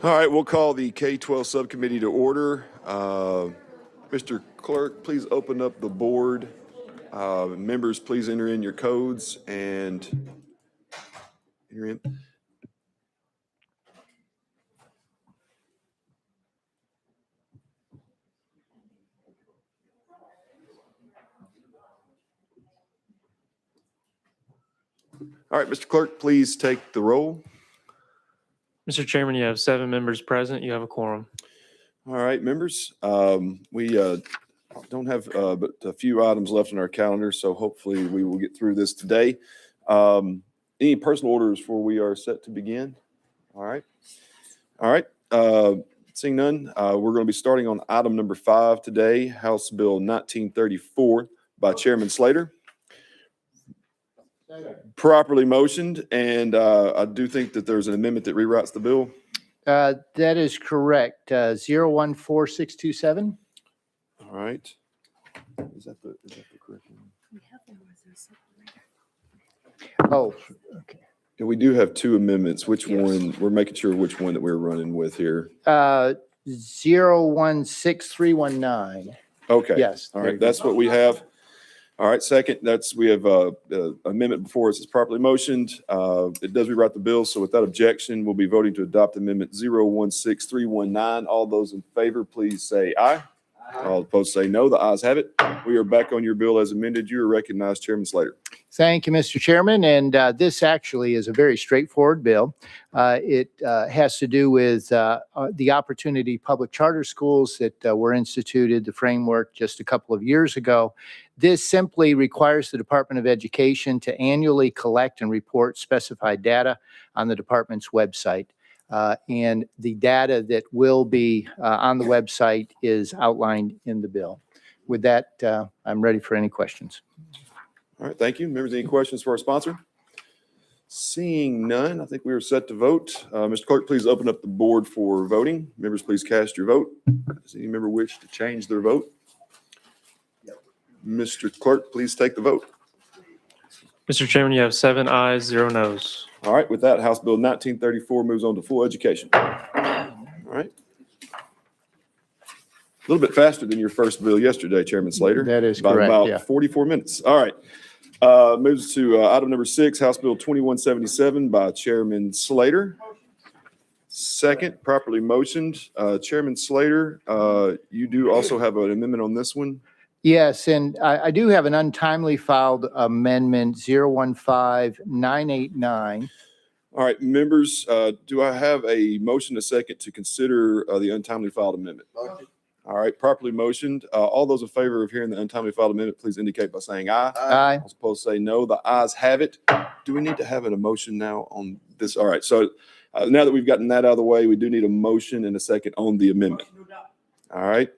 All right, we'll call the K-12 Subcommittee to order. Mr. Clerk, please open up the board. Members, please enter in your codes and enter in. All right, Mr. Clerk, please take the roll. Mr. Chairman, you have 7 members present. You have a quorum. All right, members, we don't have but a few items left on our calendar, so hopefully we will get through this today. Any personal orders before we are set to begin? All right. Seeing none, we're going to be starting on item number 5 today, House Bill 1934 by Chairman Slater. Properly motioned, and I do think that there's an amendment that rewrites the bill. That is correct. 014627. All right. Is that the correct one? Oh, okay. And we do have 2 amendments. Which one? We're making sure which one that we're running with here. 016319. Okay. Yes. All right. That's what we have. All right. Second, we have amendment before us. It's properly motioned. It does rewrite the bill. So without objection, we'll be voting to adopt amendment 016319. All those in favor, please say aye. All opposed say no. The ayes have it. We are back on your bill as amended. You are recognized, Chairman Slater. Thank you, Mr. Chairman. And this actually is a very straightforward bill. It has to do with the opportunity public charter schools that were instituted, the framework just a couple of years ago. This simply requires the Department of Education to annually collect and report specified data on the department's website. And the data that will be on the website is outlined in the bill. With that, I'm ready for any questions. All right, thank you. Members, any questions for our sponsor? Seeing none, I think we are set to vote. Mr. Clerk, please open up the board for voting. Members, please cast your vote. Does any member wish to change their vote? Mr. Clerk, please take the vote. Mr. Chairman, you have 7 ayes, 0 noes. All right, with that, House Bill 1934 moves on to full education. All right. A little bit faster than your first bill yesterday, Chairman Slater. That is by correct, about yeah. 44 minutes. All right. Moves to item number 6, House Bill 2177 by Chairman Slater. Second, properly motioned. Chairman Slater, you do also have an amendment on this one. Yes, and I do have an untimely filed amendment 015989. All right, members, do I have a motion a second to consider the untimely filed amendment? Motion. All right, properly motioned. All those in favor of hearing the untimely filed amendment, please indicate by saying aye. Aye. All opposed say no. The ayes have it. Do we need to have a motion now on this? All right, so now that we've gotten that out of the way, we do need a motion and a second on the amendment. All right.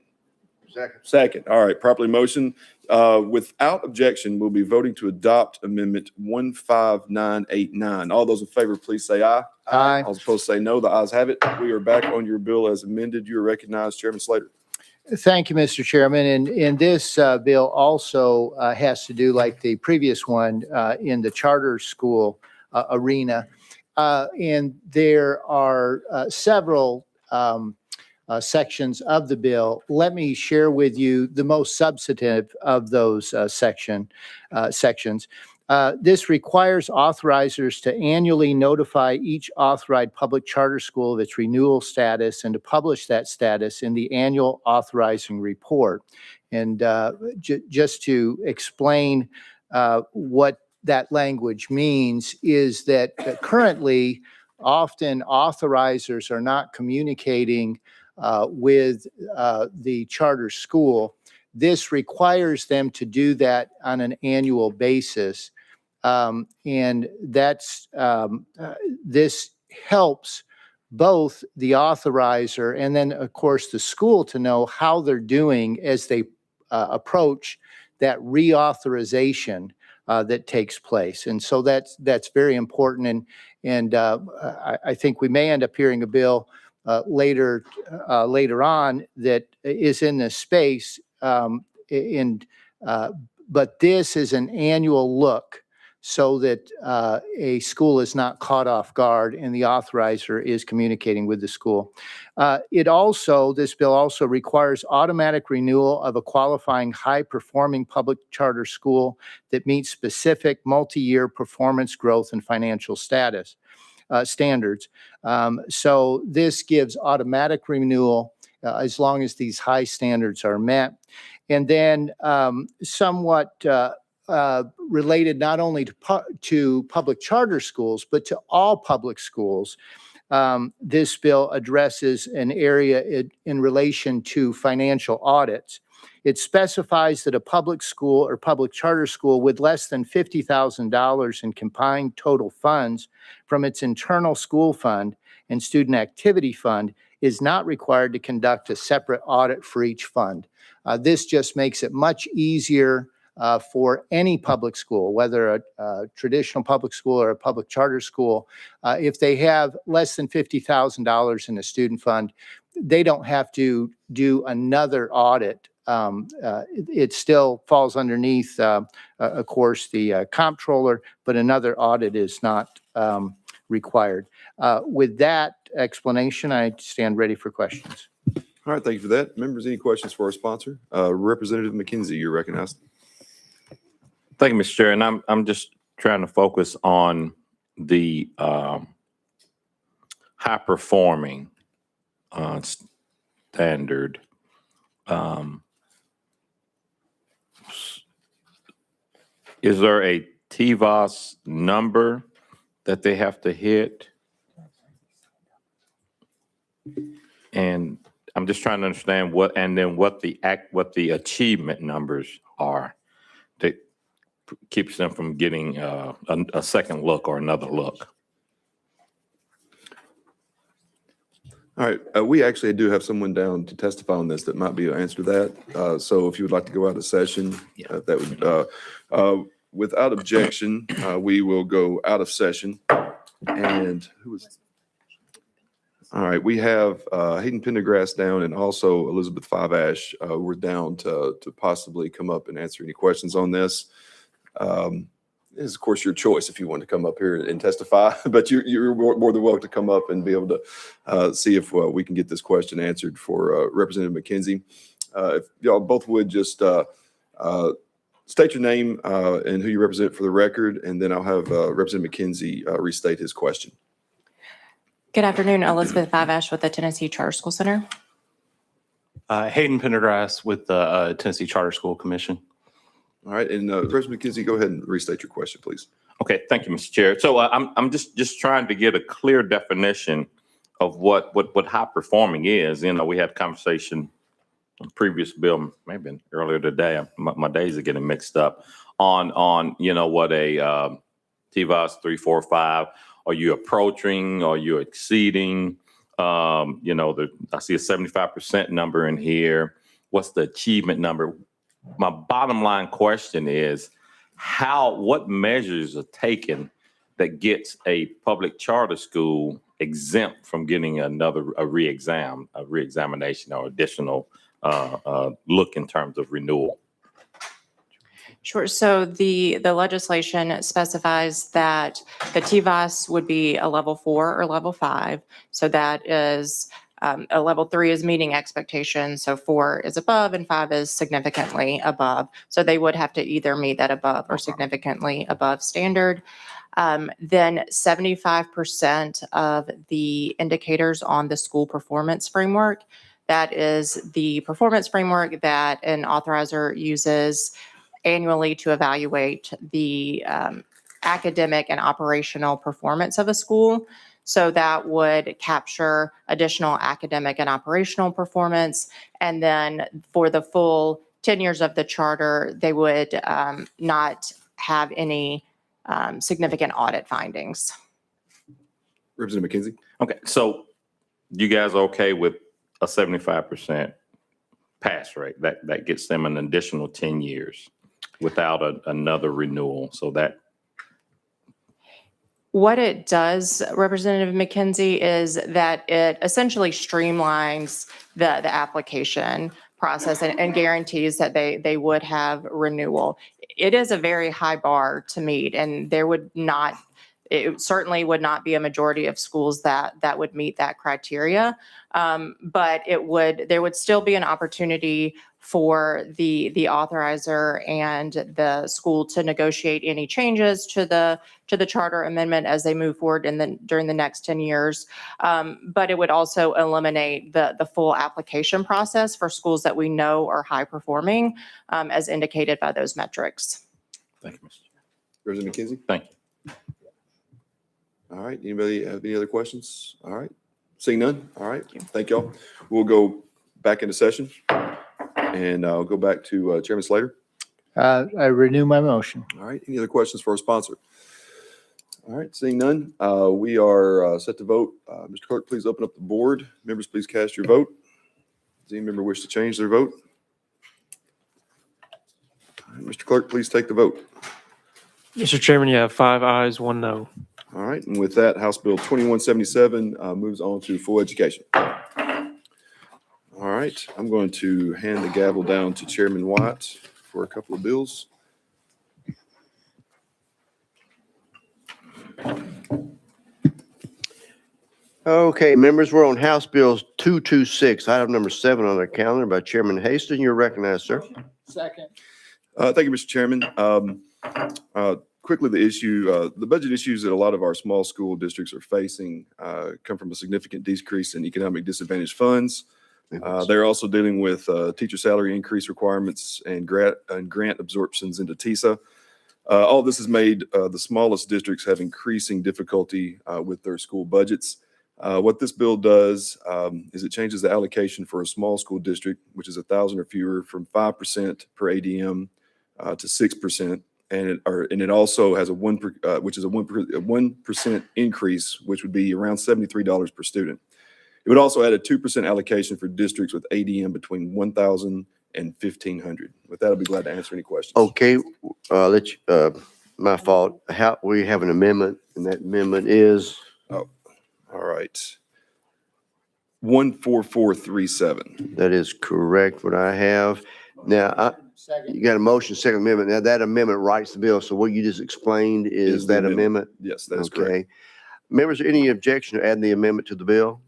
Second. All right, properly motioned. Without objection, we'll be voting to adopt amendment 15989. All those in favor, please say aye. Aye. All opposed say no. The ayes have it. We are back on your bill as amended. You are recognized, Chairman Slater. Thank you, Mr. Chairman. And this bill also has to do, like the previous one, in the charter school arena. And there are several sections of the bill. Let me share with you the most substantive of those sections. This requires authorizers to annually notify each authorized public charter school of its renewal status and to publish that status in the annual authorizing report. And just to explain what that language means is that currently often authorizers are not communicating with the charter school. This requires them to do that on an annual basis. And that's this helps both the authorizer and then, of course, the school to know how they're doing as they approach that reauthorization that takes place. And so that's very important. And I think we may end up hearing a bill later on that is in this space. But this is an annual look so that a school is not caught off guard and the authorizer is communicating with the school. This bill also requires automatic renewal of a qualifying high-performing public charter school that meets specific multi-year performance growth and financial status standards. So this gives automatic renewal as long as these high standards are met. And then somewhat related not only to public charter schools, but to all public schools. This bill addresses an area in relation to financial audits. It specifies that a public school or public charter school with less than $50,000 in combined total funds from its internal school fund and student activity fund is not required to conduct a separate audit for each fund. This just makes it much easier for any public school, whether a traditional public school or a public charter school. If they have less than $50,000 in a student fund, they don't have to do another audit. It still falls underneath, of course, the comptroller, but another audit is not required. With that explanation, I stand ready for questions. All right, thank you for that. Members, any questions for our sponsor? Representative McKenzie, you're recognized. Thank you, Mr. Chair. And I'm just trying to focus on the high performing standard. Is there a TVOS number that they have to hit? And I'm just trying to understand what the achievement numbers are that keeps them from getting a second look or another look. All right, we actually do have someone down to testify on this that might be able to answer that. So if you would like to go out of session, that would, without objection, we will go out of session. And who is? All right, we have Hayden Pendergrass down and also Elizabeth Five Ash. We're down to possibly come up and answer any questions on this. It is, of course, your choice if you want to come up here and testify, but you're more than welcome to come up and be able to see if we can get this question answered for Representative McKenzie. If y'all both would just state your name and who you represent for the record, and then I'll have Representative McKenzie restate his question. Good afternoon, Elizabeth Five Ash with the Tennessee Charter School Center. Hayden Pendergrass with the Tennessee Charter School Commission. All right, and Representative McKenzie, go ahead and restate your question, please. Okay, thank you, Mr. Chair. So I'm just trying to get a clear definition of what high performing is. You know, we had a conversation on previous bill, maybe earlier today. My days are getting mixed up on you know what a TVOS 3, 4, 5. Are you approaching? Are you exceeding? You know, I see a 75% number in here. What's the achievement number? My bottom line question is what measures are taken that gets a public charter school exempt from getting a reexamination or additional look in terms of renewal? Sure. So the legislation specifies that the TVOS would be a level 4 or level 5. So that is a level 3 is meeting expectations. So 4 is above and 5 is significantly above. So they would have to either meet that above or significantly above standard. Then 75% of the indicators on the school performance framework, that is the performance framework that an authorizer uses annually to evaluate the academic and operational performance of a school. So that would capture additional academic and operational performance. And then for the full 10 years of the charter, they would not have any significant audit findings. Representative McKenzie. Okay, so you guys are okay with a 75% pass rate? That gets them an additional 10 years without another renewal. So that. What it does, Representative McKenzie, is that it essentially streamlines the application process and guarantees that they would have renewal. it is a very high bar to meet, and it certainly would not be a majority of schools that would meet that criteria. But there would still be an opportunity for the authorizer and the school to negotiate any changes to the charter amendment as they move forward during the next 10 years. But it would also eliminate the full application process for schools that we know are high performing, as indicated by those metrics. Thank you, Mr. Chair. President McKenzie? Thank you. All right, anybody have any other questions? All right, seeing none, all right, thank y'all. We'll go back into session, and I'll go back to Chairman Slater. I renew my motion. All right, any other questions for our sponsor? All right, seeing none, we are set to vote. Mr. Clerk, please open up the board. Members, please cast your vote. Does any member wish to change their vote? All right, Mr. Clerk, please take the vote. Mr. Chairman, you have 5 ayes, 1 no. All right, and with that, House Bill 2177 moves on to full education. All right, I'm going to hand the gavel down to Chairman Watt for a couple of bills. Okay, members, we're on House Bills 226, item number 7 on the calendar by Chairman Haston. You're recognized, sir. Second. Thank you, Mr. Chairman. Quickly, the budget issues that a lot of our small school districts are facing come from a significant decrease in economic disadvantaged funds. They're also dealing with teacher salary increase requirements and grant absorptions into TISA. All this has made the smallest districts have increasing difficulty with their school budgets. What this bill does is it changes the allocation for a small school district, which is 1,000 or fewer, from 5% per ADM to 6%. And it also has a 1% increase, which would be around $73 per student. It would also add a 2% allocation for districts with ADM between 1,000 and 1,500. With that, I'll be glad to answer any questions. Okay, my fault. We have an amendment, and that amendment is? All right. 14437. That is correct, what I have. Now, you got a motion, second amendment. Now, that amendment writes the bill. So what you just explained is the that amendment? Yes, that is correct. Okay. Members, any objection to adding the amendment to the bill?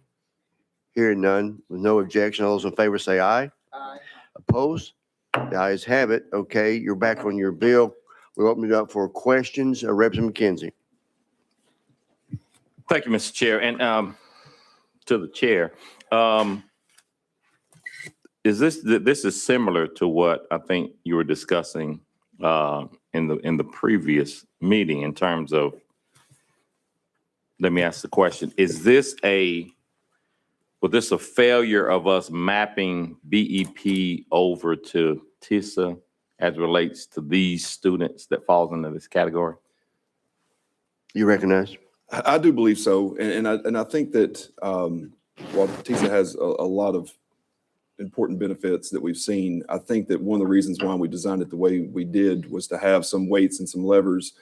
Hearing none, with no objection, all those in favor say aye. Aye. Opposed? The ayes have it. Okay, you're back on your bill. We'll open it up for questions. Representative McKenzie. Thank you, Mr. Chair. And to the chair, this is similar to what I think you were discussing in the previous meeting in terms of, let me ask the question, was this a failure of us mapping BEP over to TISA as relates to these students that falls into this category? You recognize? I do believe so. And I think that while TISA has a lot of important benefits that we've seen, I think that one of the reasons why we designed it the way we did was to have some weights and some levers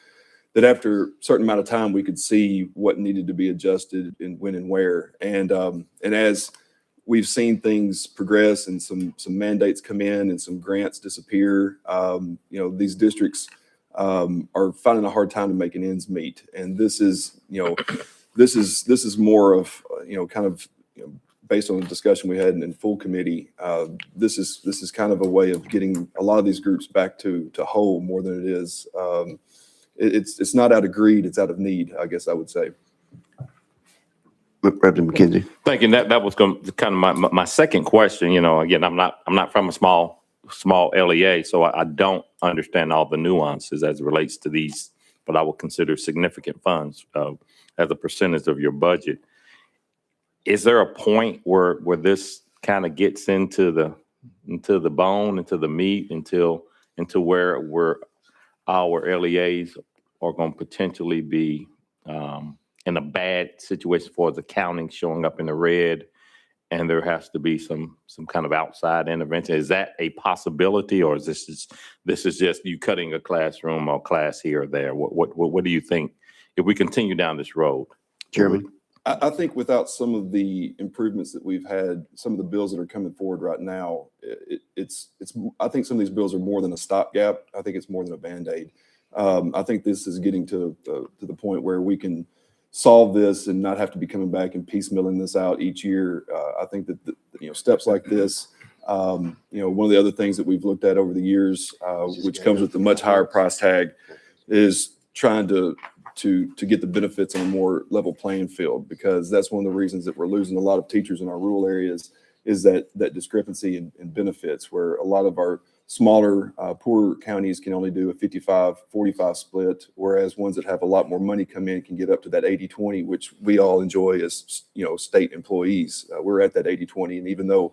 that after a certain amount of time, we could see what needed to be adjusted and when and where. And as we've seen things progress and some mandates come in and some grants disappear, these districts are finding a hard time to making ends meet. And this is more of, based on the discussion we had in full committee, this is kind of a way of getting a lot of these groups back to whole more than it is. It's not out of greed, it's out of need, I guess I would say. Representative McKenzie. Thank you. That was kind of my second question. Again, I'm not from a small LEA, so I don't understand all the nuances as it relates to these, what I would consider significant funds as a percentage of your budget. Is there a point where this kind of gets into the bone, into the meat, into where our LEAs are going to potentially be in a bad situation for the accounting showing up in the red, and there has to be some kind of outside intervention? Is that a possibility, or is this is just you cutting a classroom or class here or there? What do you think if we continue down this road? Chairman. I think without some of the improvements that we've had, some of the bills that are coming forward right now, I think some of these bills are more than a stopgap. I think it's more than a Band-Aid. I think this is getting to the point where we can solve this and not have to be coming back and piecemealing this out each year. I think that steps like this, one of the other things that we've looked at over the years, which comes with a much higher price tag, is trying to get the benefits on a more level playing field, because that's one of the reasons that we're losing a lot of teachers in our rural areas is that discrepancy in benefits, where a lot of our smaller, poorer counties can only do a 55-45 split, whereas ones that have a lot more money come in can get up to that 80-20, which we all enjoy as, state employees. We're at that 80-20, and even though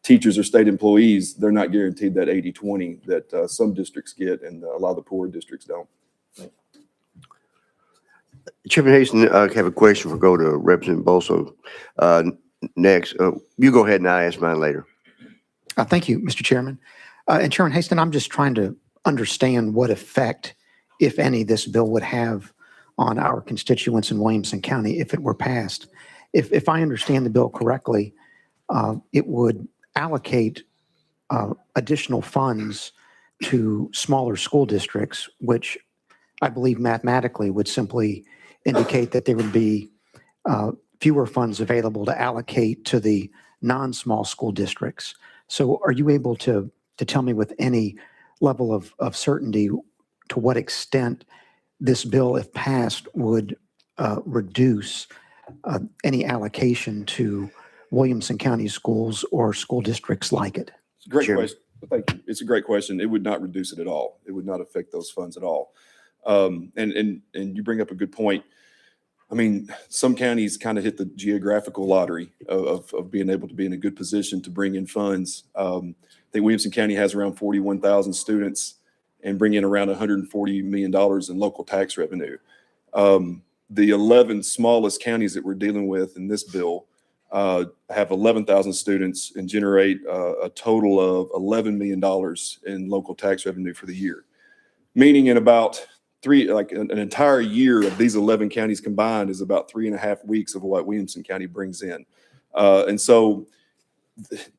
teachers are state employees, they're not guaranteed that 80-20 that some districts get, and a lot of the poorer districts don't. Chairman Haston, I have a question. We'll go to Representative Boso next. You go ahead and I'll ask mine later. Thank you, Mr. Chairman. And Chairman Haston, I'm just trying to understand what effect, if any, this bill would have on our constituents in Williamson County if it were passed. If I understand the bill correctly, it would allocate additional funds to smaller school districts, which I believe mathematically would simply indicate that there would be fewer funds available to allocate to the non-small school districts. So are you able to tell me with any level of certainty to what extent this bill, if passed, would reduce any allocation to Williamson County schools or school districts like it? It's a great Chairman. question. Thank you. It's a great question. It would not reduce it at all. It would not affect those funds at all. And you bring up a good point. I mean, some counties kind of hit the geographical lottery of being able to be in a good position to bring in funds. I think Williamson County has around 41,000 students and bring in around $140 million in local tax revenue. The 11 smallest counties that we're dealing with in this bill have 11,000 students and generate a total of $11 million in local tax revenue for the year. Meaning in about an entire year of these 11 counties combined is about 3.5 weeks of what Williamson County brings in. And so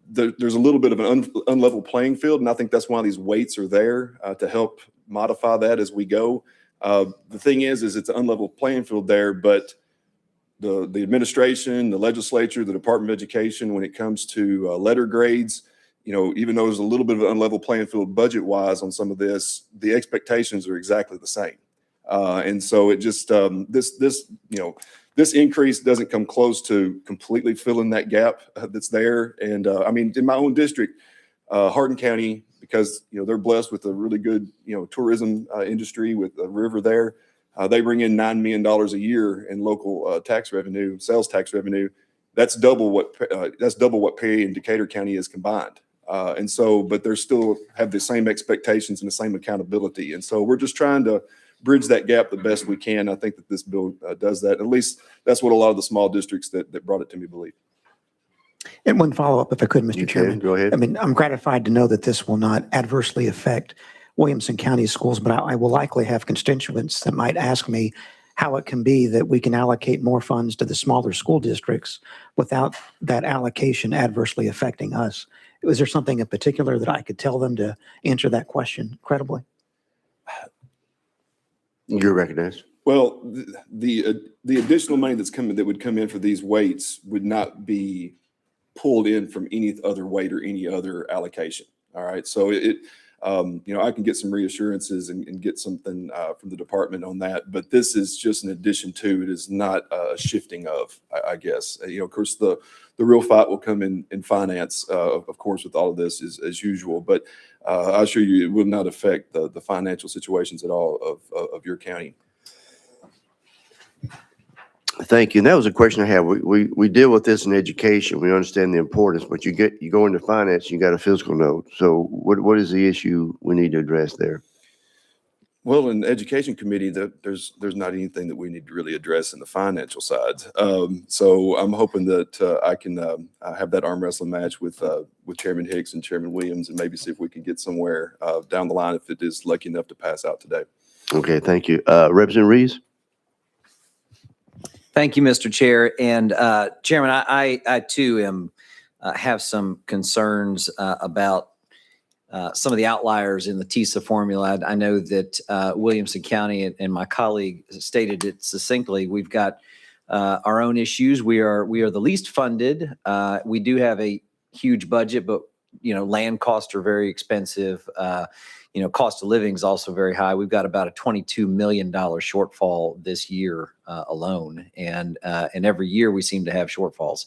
there's a little bit of an unlevel playing field. And I think that's why these weights are there to help modify that as we go. The thing is it's an unlevel playing field there, but the administration, the legislature, the Department of Education, when it comes to letter grades, even though there's a little bit of an unlevel playing field budget-wise on some of this, the expectations are exactly the same. And so it just, this increase doesn't come close to completely filling that gap that's there. And I mean, in my own district, Hardin County, because, they're blessed with a really good, tourism industry with a river there, they bring in $9 million a year in local tax revenue, sales tax revenue. That's double what Perry and Decatur County is combined. And so, but they still have the same expectations and the same accountability. And so we're just trying to bridge that gap the best we can. I think that this bill does that. At least that's what a lot of the small districts that brought it to me believe. And one follow-up, if I could, Mr. You Chairman. can, go ahead. I mean, I'm gratified to know that this will not adversely affect Williamson County schools, but I will likely have constituents that might ask me how it can be that we can allocate more funds to the smaller school districts without that allocation adversely affecting us. Was there something in particular that I could tell them to answer that question credibly? You're recognized. Well, the additional money that would come in for these weights would not be pulled in from any other weight or any other allocation. All right. So I can get some reassurances and get something from the department on that, but this is just an addition to, it is not a shifting of, I guess. Of course, the real fight will come in finance, of course, with all of this as usual, but I assure you it will not affect the financial situations at all of your county. Thank you. And that was a question I have. We deal with this in education. We understand the importance, but you go into finance, you got a fiscal note. So what is the issue we need to address there? Well, in the education committee, there's not anything that we need to really address in the financial side. So I'm hoping that I can have that arm wrestling match with Chairman Hicks and Chairman Williams, and maybe see if we can get somewhere down the line if it is lucky enough to pass out today. Okay, thank you. Representative Reeves? Thank you, Mr. Chair. And Chairman, I too am have some concerns about some of the outliers in the TISA formula. I know that Williamson County and my colleague stated it succinctly. We've got our own issues. We are the least funded. We do have a huge budget, but land costs are very expensive. Cost of living is also very high. We've got about a $22 million shortfall this year alone, and every year we seem to have shortfalls.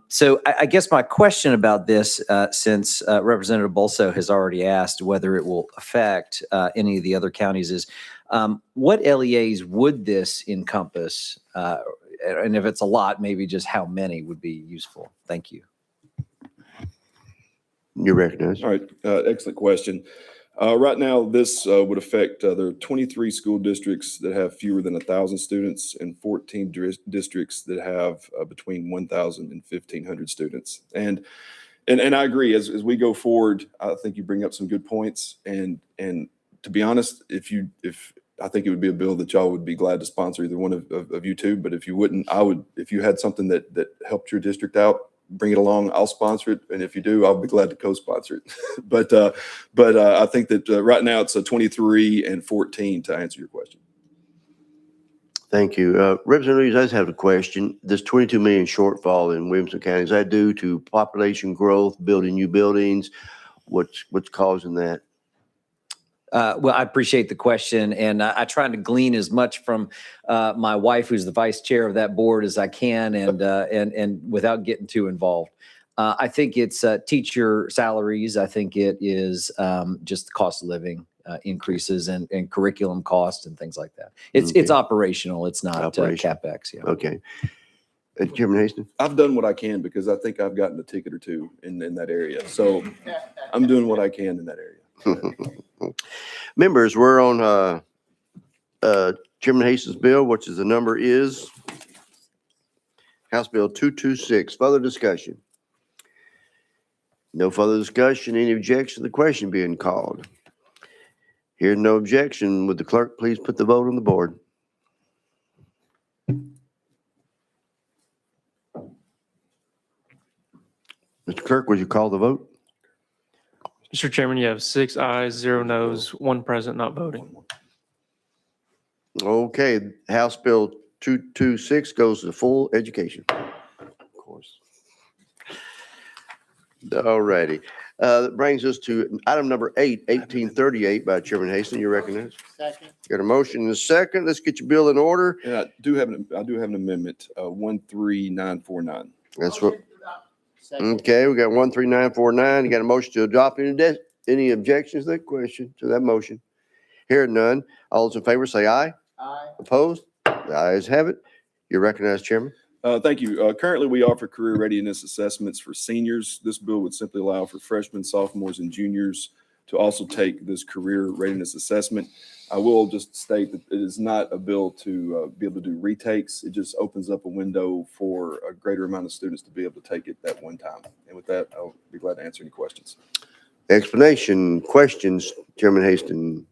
So I guess my question about this, since Representative Bolso has already asked whether it will affect any of the other counties, is what LEAs would this encompass? And if it's a lot, maybe just how many would be useful? Thank you. You're recognized. All right, excellent question. Right now, this would affect, there are 23 school districts that have fewer than 1,000 students and 14 districts that have between 1,000 and 1,500 students. And I agree, as we go forward, I think you bring up some good points. And to be honest, I think it would be a bill that y'all would be glad to sponsor, either one of you two, but if you wouldn't, I would, if you had something that helped your district out, bring it along. I'll sponsor it, and if you do, I'll be glad to co-sponsor it. but I think that right now it's a 23 and 14 to answer your question. Thank you. Representative Lee does have a question. This 22 million shortfall in Williamson County, is that due to population growth, building new buildings? What's causing that? Well, I appreciate the question, and I try to glean as much from my wife, who's the vice chair of that board, as I can, and without getting too involved. I think it's teacher salaries. I think it is just the cost of living increases and curriculum costs and things like that. It's operational. It's not CapEx. Yeah. Okay. Chairman Hastings? I've done what I can because I think I've gotten a ticket or two in that area. So I'm doing what I can in that area. Members, we're on Chairman Hastings' bill, which is the number is House Bill 226. Further discussion? No further discussion. Any objection to the question being called? Hearing no objection, would the clerk please put the vote on the board? Mr. Clerk, would you call the vote? Mr. Chairman, you have 6 ayes, 0 noes, 1 present not voting. Okay, House Bill 226 goes to full education. Of course. All righty. That brings us to item number 8, 1838 by Chairman Hastings. You recognize? Second. Got a motion and a second. Let's get your bill in order. And I do have an amendment, 13949. That's what. Okay, we got 13949. You got a motion to adopt. Any objections to that question, to that motion? Hearing none. All those in favor say aye. Aye. Opposed? The ayes have it. You're recognized, Chairman. Thank you. Currently, we offer career readiness assessments for seniors. This bill would simply allow for freshmen, sophomores, and juniors to also take this career readiness assessment. I will just state that it is not a bill to be able to do retakes. It just opens up a window for a greater amount of students to be able to take it at one time. And with that, I'll be glad to answer any questions. Explanation, questions, Chairman Hastings.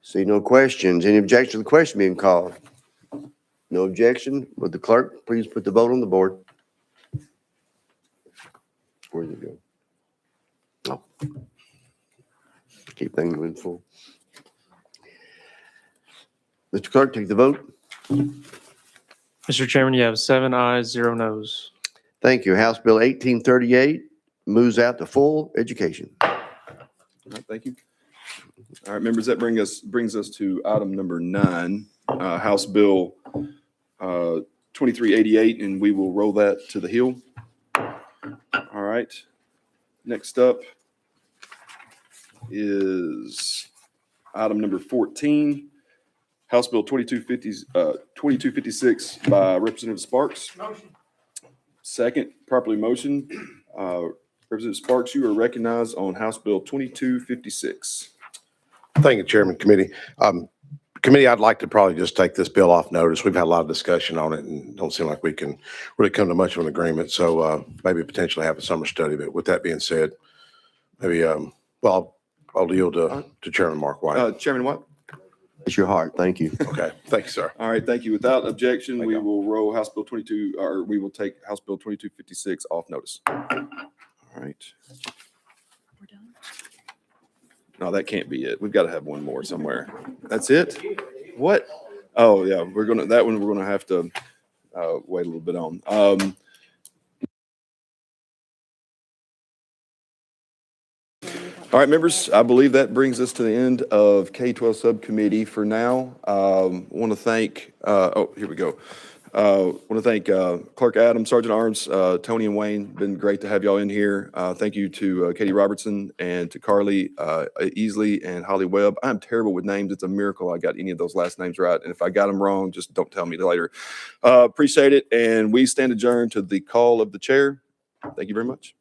See no questions. Any objection to the question being called? No objection. Would the clerk please put the vote on the board? Where did it go? Oh. Keep things moving full. Mr. Clerk, take the vote. Mr. Chairman, you have 7 ayes, 0 noes. Thank you. House Bill 1838 moves out to full education. All right, thank you. All right, members, that brings us to item number 9, House Bill 2388, and we will roll that to the hill. All right. Next up is item number 14, House Bill 2256 by Representative Sparks. Motion. Second, properly motion. Representative Sparks, you are recognized on House Bill 2256. Thank you, Chairman, Committee. Committee, I'd like to probably just take this bill off notice. We've had a lot of discussion on it and don't seem like we can really come to much of an agreement. So maybe potentially have a summer study. But with that being said, maybe, well, I'll yield to Chairman Mark White. Chairman White? It's your heart. Thank you. Okay, thank you, sir. All right, thank you. Without objection, Thank we you. will roll House Bill 22, or we will take House Bill 2256 off notice. All right. We're done. No, that can't be it. We've got to have one more somewhere. That's it? What? Oh, yeah, that one we're gonna have to wait a little bit on. All right, members, I believe that brings us to the end of K-12 Subcommittee for now. Want to thank, here we go. Want to thank Clerk Adam, Sergeant Arms, Tony and Wayne. Been great to have y'all in here. Thank you to Katie Robertson and to Carly Easley and Holly Webb. I'm terrible with names. It's a miracle I got any of those last names right. And if I got them wrong, just don't tell me later. Appreciate it. And we stand adjourned to the call of the chair. Thank you very much.